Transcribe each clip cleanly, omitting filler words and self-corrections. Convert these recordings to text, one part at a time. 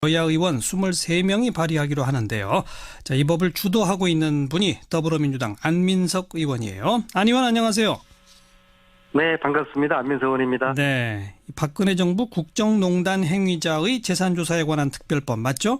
여야 의원 23명이 발의하기로 하는데요. 자, 이 법을 주도하고 있는 분이 더불어민주당 안민석 의원이에요. 안 의원 안녕하세요. 네, 반갑습니다. 안민석 의원입니다. 네, 박근혜 정부 국정농단 행위자의 재산조사에 관한 특별법 맞죠?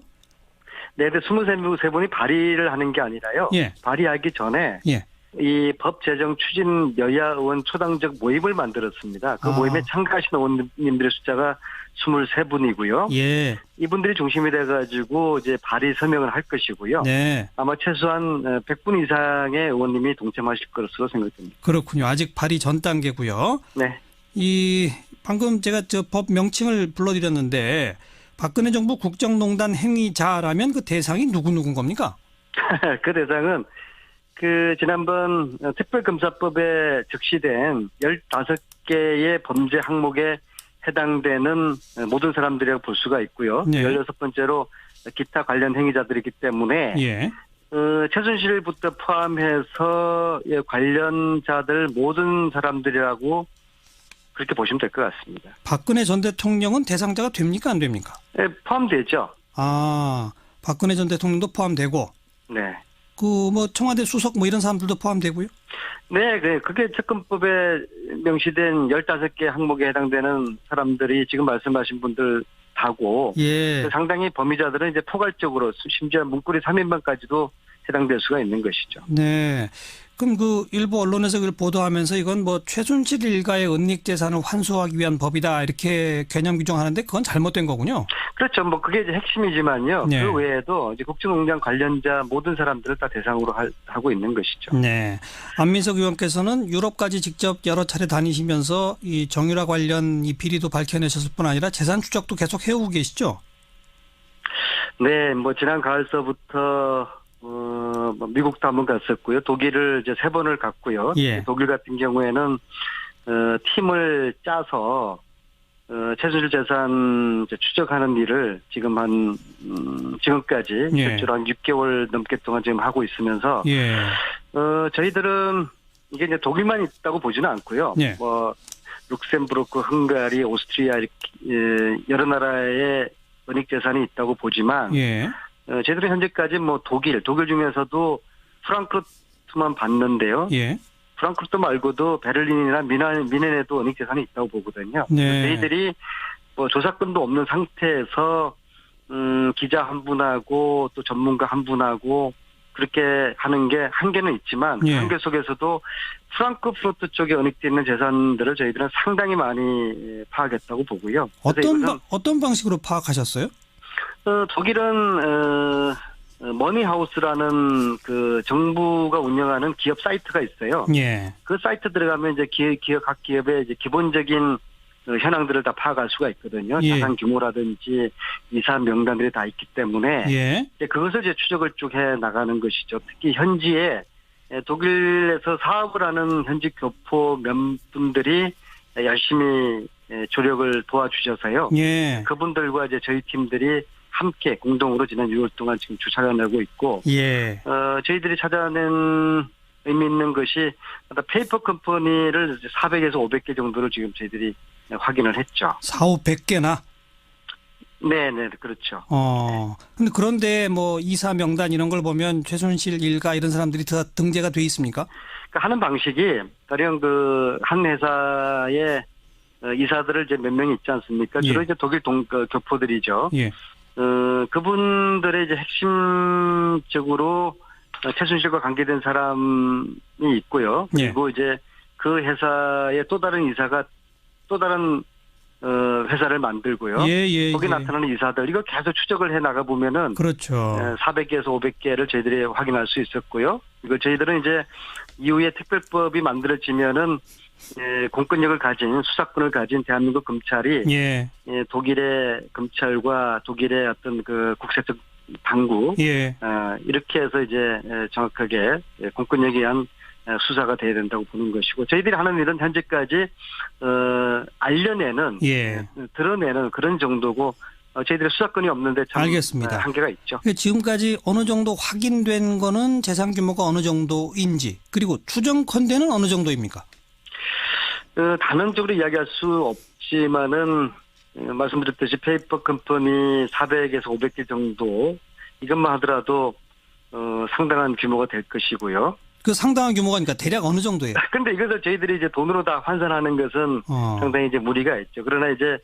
네, 23분이 발의를 하는 게 아니라요. 예. 발의하기 전에 예. 이 법 제정 추진 여야 의원 초당적 모임을 만들었습니다. 그 모임에 참가하신 의원님들의 숫자가 23분이고요. 예. 이분들이 중심이 돼가지고 이제 발의 서명을 할 것이고요. 네. 아마 최소한 100분 이상의 의원님이 동참하실 것으로 생각됩니다. 그렇군요. 아직 발의 전 단계고요. 네. 방금 제가 저 법 명칭을 불러드렸는데 박근혜 정부 국정농단 행위자라면 그 대상이 누구인 겁니까? 그 대상은 지난번 특별검사법에 적시된 15개의 범죄 항목에 해당되는 모든 사람들이라고 볼 수가 있고요. 네. 16번째로 기타 관련 행위자들이기 때문에 예. 최순실부터 포함해서 관련자들 모든 사람들이라고 그렇게 보시면 될 것 같습니다. 박근혜 전 대통령은 대상자가 됩니까 안 됩니까? 네, 포함되죠. 박근혜 전 대통령도 포함되고 네. 청와대 수석 이런 사람들도 포함되고요? 네, 그게 특검법에 명시된 15개 항목에 해당되는 사람들이 지금 말씀하신 분들 다고, 예. 상당히 범위자들은 이제 포괄적으로 심지어 문고리 3인방까지도 해당될 수가 있는 것이죠. 네. 그럼 일부 언론에서 그걸 보도하면서 이건 최순실 일가의 은닉 재산을 환수하기 위한 법이다 이렇게 개념 규정하는데 그건 잘못된 거군요. 그렇죠. 그게 이제 핵심이지만요. 네. 그 외에도 이제 국정농단 관련자 모든 사람들을 다 대상으로 하고 있는 것이죠. 네. 안민석 의원께서는 유럽까지 직접 여러 차례 다니시면서 이 정유라 관련 이 비리도 밝혀내셨을 뿐 아니라 재산 추적도 계속 해오고 계시죠? 네, 지난 가을서부터 미국도 한번 갔었고요. 독일을 이제 3번을 갔고요. 예. 독일 같은 경우에는 팀을 짜서 최순실 재산 추적하는 일을 지금 지금까지 예. 실제로 한 6개월 넘게 동안 지금 하고 있으면서 예. 저희들은 이게 이제 독일만 있다고 보지는 않고요. 예. 룩셈부르크, 헝가리, 오스트리아 이렇게 여러 나라의 은닉 재산이 있다고 보지만 예. 저희들은 현재까지 독일 중에서도 프랑크푸르트만 봤는데요. 예. 프랑크푸르트 말고도 베를린이나 미넨에도 은닉 재산이 있다고 보거든요. 네. 저희들이 조사권도 없는 상태에서 기자 한 분하고 또 전문가 한 분하고 그렇게 하는 게 한계는 있지만 예. 한계 속에서도 프랑크푸르트 쪽에 은닉되어 있는 재산들을 저희들은 상당히 많이 파악했다고 보고요. 어떤 방식으로 파악하셨어요? 독일은 머니하우스라는 정부가 운영하는 기업 사이트가 있어요. 예. 그 사이트 들어가면 이제 각 기업의 이제 기본적인 현황들을 다 파악할 수가 있거든요. 예. 자산 규모라든지 이사 명단들이 다 있기 때문에 예. 이제 그것을 이제 추적을 쭉 해 나가는 것이죠. 특히 현지에 독일에서 사업을 하는 현지 교포 몇 분들이 열심히 조력을 도와주셔서요. 예. 그분들과 이제 저희 팀들이 함께 공동으로 지난 6월 동안 지금 주차를 내고 있고, 예. 저희들이 찾아낸 의미 있는 것이 페이퍼 컴퍼니를 400에서 500개 정도를 지금 저희들이 확인을 했죠. 400-500개나? 네네, 그렇죠. 그런데 이사 명단 이런 걸 보면 최순실 일가 이런 사람들이 다 등재가 돼 있습니까? 하는 방식이 가령 한 회사의 이사들을 이제 몇 명이 있지 않습니까? 예. 주로 이제 독일 교포들이죠. 예. 그분들의 이제 핵심적으로 최순실과 관계된 사람이 있고요. 그리고 이제 그 회사의 또 다른 이사가 또 다른 회사를 만들고요. 거기 나타나는 이사들 이거 계속 추적을 해 나가 보면은 그렇죠. 400개에서 500개를 저희들이 확인할 수 있었고요. 이걸 저희들은 이제 이후에 특별법이 만들어지면은 공권력을 가진 수사권을 가진 대한민국 검찰이 독일의 검찰과 독일의 어떤 국세적 당국 이렇게 해서 이제 정확하게 공권력에 의한 수사가 돼야 된다고 보는 것이고 저희들이 하는 일은 현재까지 알려내는 드러내는 그런 정도고 저희들의 수사권이 없는데 참 알겠습니다. 한계가 있죠. 지금까지 어느 정도 확인된 거는 재산 규모가 어느 정도인지 그리고 추정컨대는 어느 정도입니까? 단언적으로 이야기할 수 없지만은 말씀드렸듯이 페이퍼 컴퍼니 400에서 500개 정도 이것만 하더라도 상당한 규모가 될 것이고요. 그 상당한 규모가 그러니까 대략 어느 정도예요? 근데 이것을 저희들이 이제 돈으로 다 환산하는 것은 상당히 이제 무리가 있죠. 그러나 이제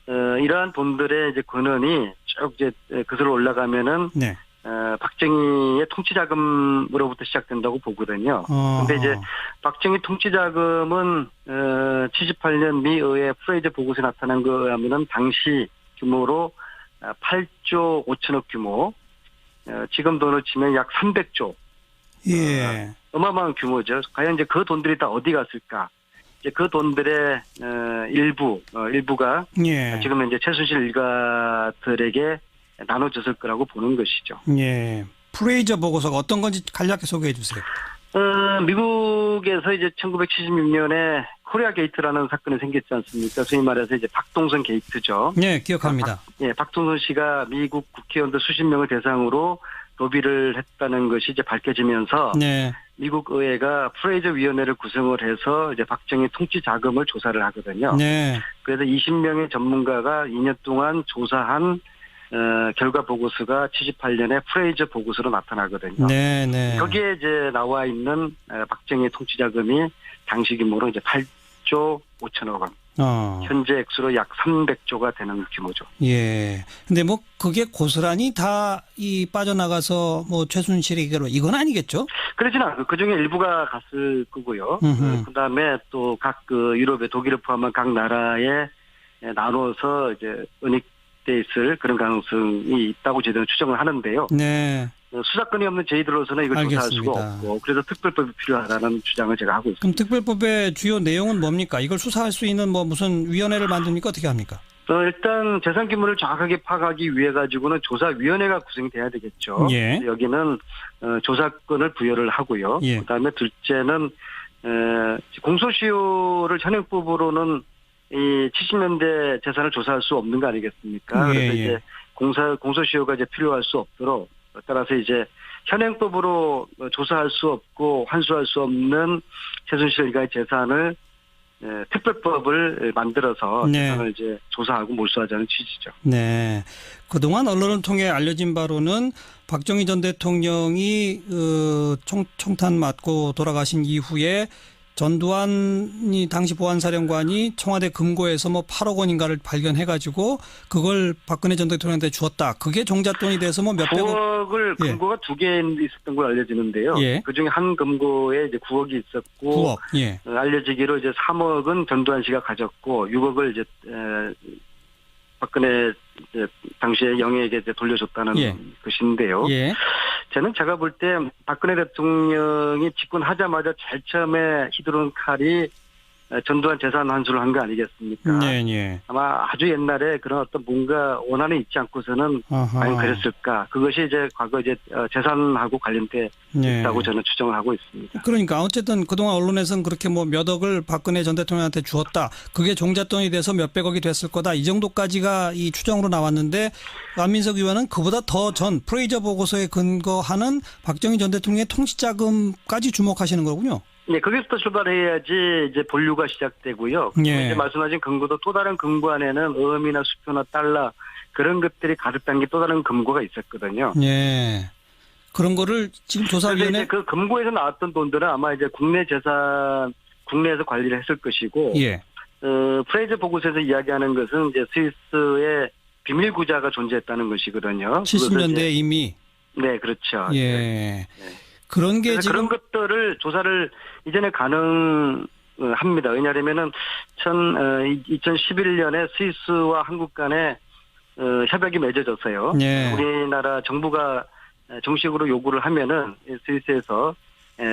이러한 돈들의 이제 근원이 쭉 이제 그슬러 올라가면은 네. 박정희의 통치자금으로부터 시작된다고 보거든요. 근데 이제 박정희 통치자금은 78년 미 의회 프레이저 보고서에 나타난 거라면은 당시 규모로 8조 5천억 규모, 지금 돈을 치면 약 300조. 예. 어마어마한 규모죠. 과연 이제 그 돈들이 다 어디 갔을까? 이제 그 돈들의 일부가 예. 지금 이제 최순실 일가들에게 나눠졌을 거라고 보는 것이죠. 예. 프레이저 보고서가 어떤 건지 간략히 소개해 주세요. 미국에서 이제 1976년에 코리아 게이트라는 사건이 생겼지 않습니까? 소위 말해서 이제 박동선 게이트죠. 네, 기억합니다. 박동선 씨가 미국 국회의원들 수십 명을 대상으로 로비를 했다는 것이 이제 밝혀지면서 네. 미국 의회가 프레이저 위원회를 구성을 해서 이제 박정희 통치 자금을 조사를 하거든요. 네. 그래서 20명의 전문가가 2년 동안 조사한 결과 보고서가 78년에 프레이저 보고서로 나타나거든요. 네, 네. 거기에 이제 나와 있는 박정희 통치 자금이 당시 규모로 이제 8조 5천억 원. 현재 액수로 약 300조가 되는 규모죠. 예. 근데 뭐 그게 고스란히 다 이 빠져나가서 뭐 최순실에게로 이건 아니겠죠? 그러진 않고 그 중에 일부가 갔을 거고요. 그다음에 또 각 그 유럽의 독일을 포함한 각 나라에 나눠서 이제 은닉돼 있을 그런 가능성이 있다고 저희들은 추정을 하는데요. 네. 수사권이 없는 저희들로서는 이걸 조사할 수가 없고 그래서 특별법이 필요하다는 주장을 제가 하고 있습니다. 그럼 특별법의 주요 내용은 뭡니까? 이걸 수사할 수 있는 뭐 무슨 위원회를 만듭니까? 어떻게 합니까? 일단 재산 규모를 정확하게 파악하기 위해 가지고는 조사위원회가 구성이 돼야 되겠죠. 예. 여기는 조사권을 부여를 하고요. 예. 그다음에 둘째는 공소시효를 현행법으로는 이 70년대 재산을 조사할 수 없는 거 아니겠습니까? 예, 그래서 예. 이제 공소시효가 이제 필요할 수 없도록 따라서 이제 현행법으로 조사할 수 없고 환수할 수 없는 최순실 일가의 재산을 특별법을 만들어서 네. 재산을 이제 조사하고 몰수하자는 취지죠. 네. 그동안 언론을 통해 알려진 바로는 박정희 전 대통령이 총탄 맞고 돌아가신 이후에 전두환이 당시 보안사령관이 청와대 금고에서 뭐 8억 원인가를 발견해가지고 그걸 박근혜 전 대통령한테 주었다. 그게 종잣돈이 돼서 뭐 몇백억. 9억을 금고가 두 개 있었던 걸 알려지는데요. 예. 그중에 한 금고에 이제 9억이 있었고 9억. 예. 알려지기로 이제 3억은 전두환 씨가 가졌고 6억을 이제 박근혜 이제 당시에 영예에게 이제 돌려줬다는 예. 것인데요. 예. 저는 제가 볼 때 박근혜 대통령이 집권하자마자 제일 처음에 휘두른 칼이 전두환 재산 환수를 한 거 아니겠습니까? 네, 네. 아마 아주 옛날에 그런 어떤 뭔가 원한이 있지 않고서는 과연 그랬을까? 그것이 이제 과거 이제 재산하고 관련돼 있다고 저는 추정을 하고 있습니다. 그러니까 어쨌든 그동안 언론에서는 그렇게 뭐 몇 억을 박근혜 전 대통령한테 주었다. 그게 종잣돈이 돼서 몇백억이 됐을 거다. 이 정도까지가 이 추정으로 나왔는데 안민석 의원은 그보다 더 전 프레이저 보고서에 근거하는 박정희 전 대통령의 통치자금까지 주목하시는 거군요. 네, 거기서부터 출발해야지 이제 본류가 시작되고요. 예. 이제 말씀하신 금고도 또 다른 금고 안에는 어음이나 수표나 달러 그런 것들이 가득한 게 또 다른 금고가 있었거든요. 예. 그런 거를 지금 조사위원회 이제 그 금고에서 나왔던 돈들은 아마 이제 국내 재산 국내에서 관리를 했을 것이고, 예. 프레이저 보고서에서 이야기하는 것은 이제 스위스의 비밀 구자가 존재했다는 것이거든요. 70년대에 이미. 네, 그렇죠. 예. 네. 그런 게 지금 그런 것들을 조사를 이전에 가능합니다. 왜냐하면은 2011년에 스위스와 한국 간에 협약이 맺어졌어요. 예. 우리나라 정부가 정식으로 요구를 하면은 스위스에서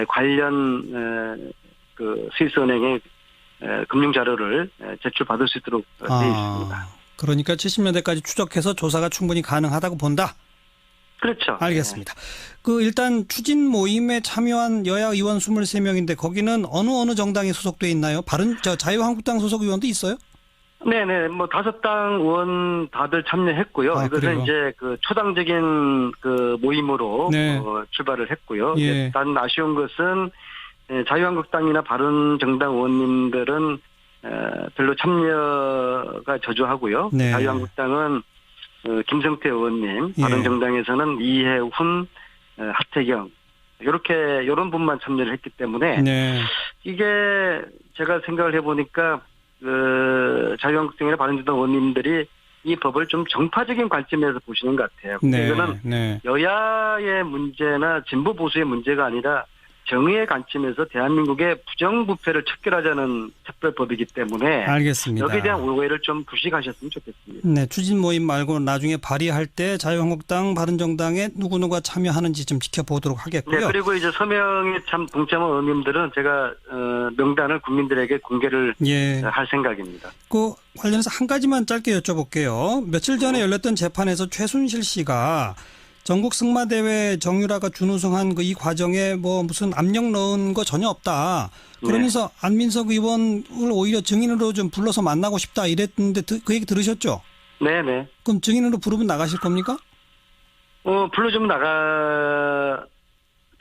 관련 그 스위스 은행의 금융 자료를 제출받을 수 있도록 되어 있습니다. 그러니까 70년대까지 추적해서 조사가 충분히 가능하다고 본다. 그렇죠. 알겠습니다. 그 일단 추진 모임에 참여한 여야 의원 23명인데 거기는 어느 정당에 소속돼 있나요? 자유한국당 소속 의원도 있어요? 네네, 뭐 5당 의원 다들 참여했고요. 이것은 그래요? 이제 그 초당적인 그 모임으로 네. 출발을 했고요. 예. 단 아쉬운 것은 자유한국당이나 바른정당 의원님들은 별로 참여가 저조하고요. 네. 자유한국당은 김성태 의원님, 예. 바른정당에서는 이해훈, 하태경 이런 분만 참여를 했기 때문에 네. 이게 제가 생각을 해보니까 자유한국당이나 바른정당 의원님들이 이 법을 좀 정파적인 관점에서 보시는 것 같아요. 네. 이거는 네. 여야의 문제나 진보 보수의 문제가 아니라 정의의 관점에서 대한민국의 부정부패를 척결하자는 특별법이기 때문에 알겠습니다. 여기에 대한 오해를 좀 부식하셨으면 좋겠습니다. 네, 추진 모임 말고 나중에 발의할 때 자유한국당, 바른정당에 누구누가 참여하는지 좀 지켜보도록 하겠고요. 네, 그리고 이제 서명에 참 동참한 의원님들은 제가 명단을 국민들에게 공개를 예. 할 생각입니다. 그 관련해서 한 가지만 짧게 여쭤볼게요. 며칠 전에 열렸던 재판에서 최순실 씨가 전국 승마대회 정유라가 준우승한 그 이 과정에 뭐 무슨 압력 넣은 거 전혀 없다. 그러면서 네. 안민석 의원을 오히려 증인으로 좀 불러서 만나고 싶다 이랬는데 그 얘기 들으셨죠? 네네. 그럼 증인으로 부르면 나가실 겁니까? 불러주면 나갈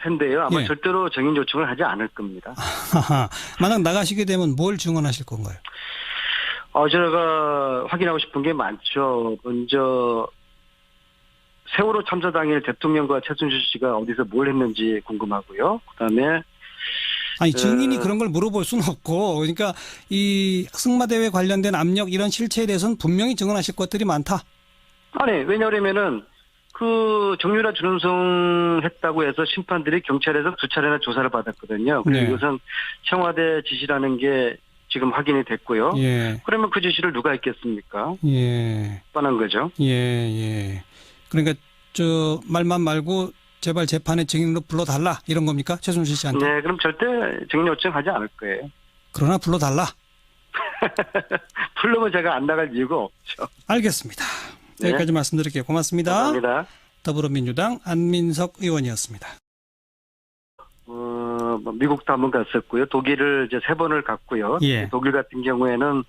텐데요. 아마 예. 절대로 증인 요청을 하지 않을 겁니다. 만약 나가시게 되면 뭘 증언하실 건가요? 제가 확인하고 싶은 게 많죠. 먼저 세월호 참사 당일 대통령과 최순실 씨가 어디서 뭘 했는지 궁금하고요. 그다음에 아니 증인이 그런 걸 물어볼 수는 없고 그러니까 이 승마대회 관련된 압력 이런 실체에 대해서는 분명히 증언하실 것들이 많다. 아니 왜냐하면은 그 정유라 준우승 했다고 해서 심판들이 경찰에서 2차례나 조사를 받았거든요. 그래서 네. 이것은 청와대 지시라는 게 지금 확인이 됐고요. 예. 그러면 그 지시를 누가 했겠습니까? 예. 뻔한 거죠. 예, 예. 그러니까 저 말만 말고 제발 재판에 증인으로 불러달라 이런 겁니까? 최순실 씨한테. 네, 그럼 절대 증인 요청하지 않을 거예요. 그러나 불러달라. 불러면 제가 안 나갈 이유가 없죠. 알겠습니다. 네. 여기까지 말씀드릴게요. 고맙습니다. 감사합니다. 더불어민주당 안민석 의원이었습니다. 미국도 한번 갔었고요. 독일을 이제 3번을 갔고요. 예. 독일 같은 경우에는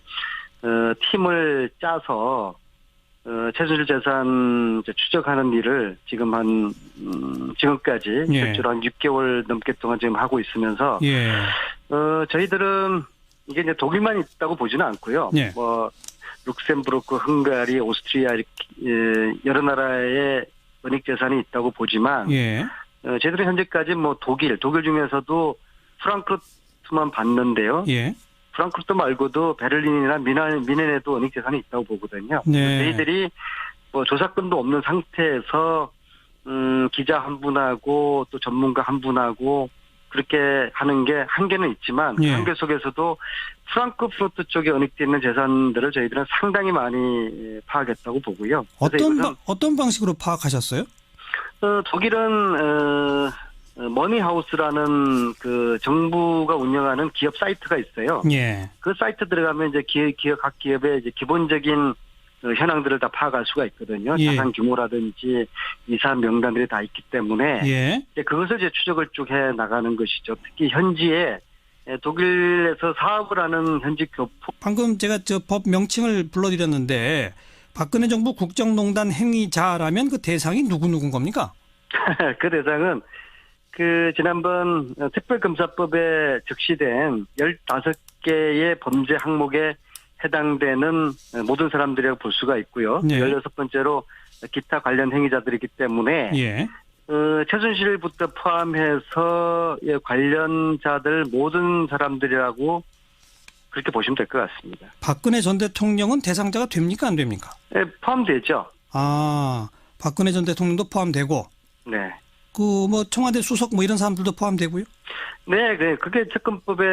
팀을 짜서 최순실 재산 이제 추적하는 일을 지금 지금까지 예. 실제로 한 6개월 넘게 동안 지금 하고 있으면서 예. 저희들은 이게 이제 독일만 있다고 보지는 않고요. 예. 뭐 룩셈부르크, 헝가리, 오스트리아 이렇게 여러 나라의 은닉 재산이 있다고 보지만 예. 저희들은 현재까지 뭐 독일 중에서도 프랑크푸르트만 봤는데요. 예. 프랑크푸르트 말고도 베를린이나 미넨에도 은닉 재산이 있다고 보거든요. 네. 저희들이 뭐 조사권도 없는 상태에서 기자 한 분하고 또 전문가 한 분하고 그렇게 하는 게 한계는 있지만 그 예. 한계 속에서도 프랑크푸르트 쪽에 은닉되어 있는 재산들을 저희들은 상당히 많이 파악했다고 보고요. 어떤 방식으로 파악하셨어요? 독일은 머니하우스라는 그 정부가 운영하는 기업 사이트가 있어요. 예. 그 사이트 들어가면 이제 각 기업의 이제 기본적인 현황들을 다 파악할 수가 있거든요. 예. 자산 규모라든지 이사 명단들이 다 있기 때문에 예. 이제 그것을 이제 추적을 쭉 해 나가는 것이죠. 특히 현지에 독일에서 사업을 하는 현지 교포. 방금 제가 저 법 명칭을 불러드렸는데 박근혜 정부 국정농단 행위자라면 그 대상이 누구인 겁니까? 그 대상은 그 지난번 특별검사법에 적시된 15개의 범죄 항목에 해당되는 모든 사람들이라고 볼 수가 있고요. 네. 16번째로 기타 관련 행위자들이기 때문에 예. 최순실부터 포함해서 관련자들 모든 사람들이라고 그렇게 보시면 될 것 같습니다. 박근혜 전 대통령은 대상자가 됩니까 안 됩니까? 네, 포함되죠. 아, 박근혜 전 대통령도 포함되고 네. 그 뭐 청와대 수석 뭐 이런 사람들도 포함되고요. 네, 그게 특검법에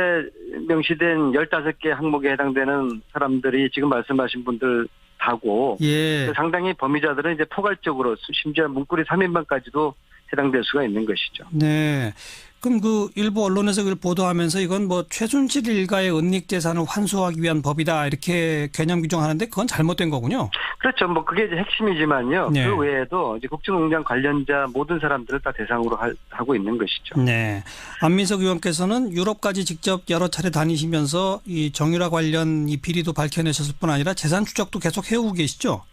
명시된 15개 항목에 해당되는 사람들이 지금 말씀하신 분들 다고 예. 상당히 범위자들은 이제 포괄적으로 심지어 문고리 3인방까지도 해당될 수가 있는 것이죠. 네. 그럼 그 일부 언론에서 그걸 보도하면서 이건 뭐 최순실 일가의 은닉 재산을 환수하기 위한 법이다 이렇게 개념 규정하는데 그건 잘못된 거군요. 그렇죠. 뭐 그게 이제 핵심이지만요. 네. 그 외에도 이제 국정농단 관련자 모든 사람들을 다 대상으로 하고 있는 것이죠. 네. 안민석 의원께서는 유럽까지 직접 여러 차례 다니시면서 이 정유라 관련 이 비리도 밝혀내셨을 뿐 아니라 재산 추적도 계속 해오고 계시죠?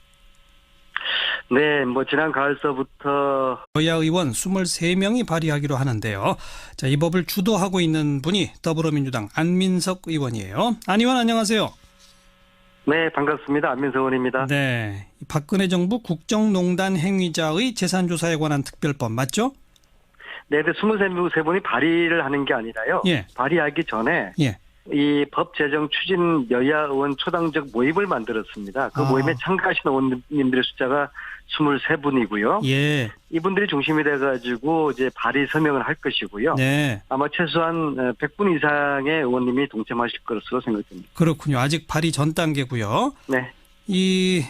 네, 뭐 지난 가을서부터 여야 의원 23명이 발의하기로 하는데요. 자, 이 법을 주도하고 있는 분이 더불어민주당 안민석 의원이에요. 안 의원 안녕하세요. 네, 반갑습니다. 안민석 의원입니다. 네, 박근혜 정부 국정농단 행위자의 재산조사에 관한 특별법 맞죠? 네, 23분이 발의를 하는 게 아니라요. 예. 발의하기 전에 예. 이 법 제정 추진 여야 의원 초당적 모임을 만들었습니다. 그 모임에 참가하신 의원님들의 숫자가 23분이고요. 예. 이분들이 중심이 돼가지고 이제 발의 서명을 할 것이고요. 네. 아마 최소한 100분 이상의 의원님이 동참하실 것으로 생각됩니다. 그렇군요. 아직 발의 전 단계고요. 네. 이